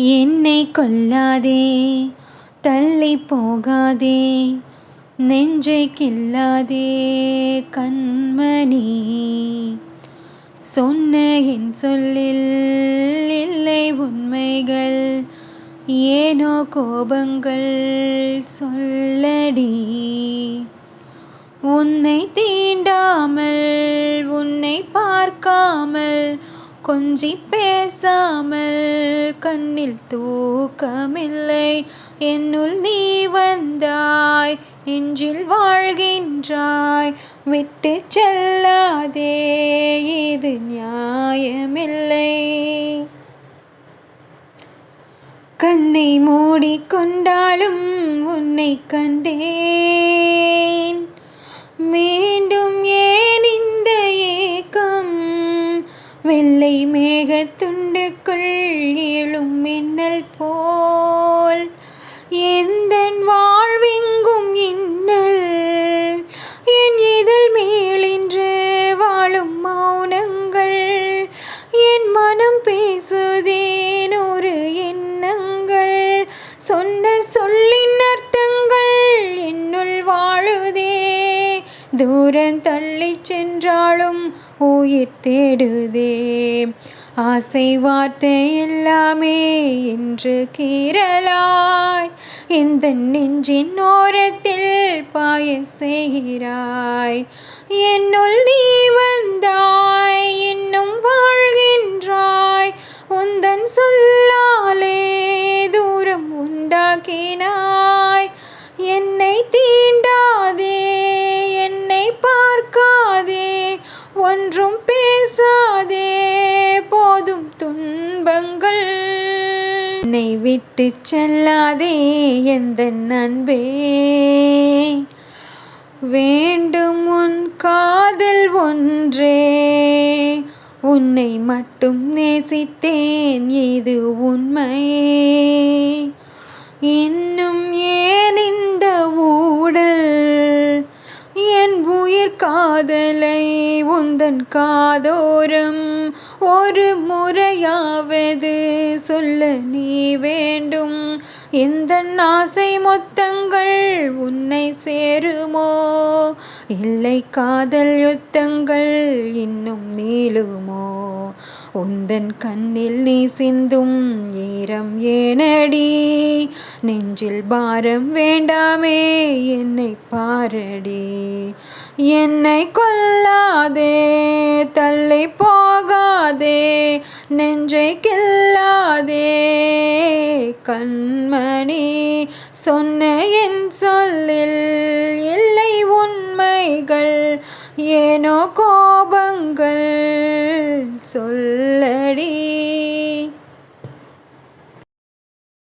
என்னை கொல்லாதே, தள்ளி போகாதே, நெஞ்சை கில்லாதே கண்மணி. சொன்ன என் சொல்லில் இல்லை உண்மைகள், ஏனோ கோபங்கள் சொல்லடி. உன்னை தீண்டாமல், உன்னை பார்க்காமல், கொஞ்சி பேசாமல் கண்ணில் தூக்கமில்லை. என்னுள் நீ வந்தாய், நெஞ்சில் வாழ்கின்றாய். விட்டு செல்லாதே, இது நியாயமில்லை. கண்ணை மூடிக்கொண்டாலும் உன்னை கண்டேன். மீண்டும் ஏன் இந்த ஏக்கம்? வெள்ளை மேகத்துண்டுக்குள் எழும் மின்னல் போல் எந்தன் வாழ்வெங்கும் இன்னல். என் இதழ் மேலின்று வாழும் மௌனங்கள், என் மனம் பேசுதே நூறு எண்ணங்கள். சொன்ன சொல்லின் அர்த்தங்கள் என்னுள் வாழுதே. தூரம் தள்ளி சென்றாலும் உயிர் தேடுதே. ஆசை வார்த்தை எல்லாமே இன்று கீறலாய் இந்த நெஞ்சின் ஓரத்தில் பாய செய்கிறாய். என்னுள் நீ வந்தாய், இன்னும் வாழ்கின்றாய். உந்தன் சொல்லாலே தூரம் உண்டாக்கினாய். என்னை தீண்டாதே, என்னை பார்க்காதே, ஒன்றும் பேசாதே, போதும் துன்பங்கள். என்னை விட்டு செல்லாதே எந்தன் அன்பே, வேண்டும் உன் காதல் ஒன்றே. உன்னை மட்டும் நேசித்தேன், இது உண்மை. இன்னும் ஏன் இந்த ஊடல்? என் உயிர் காதலை உந்தன் காதோரம் ஒரு முறையாவது சொல்ல நீ வேண்டும். எந்த ஆசை மொத்தங்கள் உன்னை சேருமோ? இல்லை காதல் யுத்தங்கள் இன்னும் நீளுமோ? உந்தன் கண்ணில் நீ சிந்தும் ஈரம் ஏனடி? நெஞ்சில் பாரம் வேண்டாமே, என்னை பாரடி. என்னை கொல்லாதே, தள்ளி போகாதே, நெஞ்சை கில்லாதே கண்மணி. சொன்ன என் சொல்லில் இல்லை உண்மைகள், ஏனோ கோபங்கள் சொல்லடி.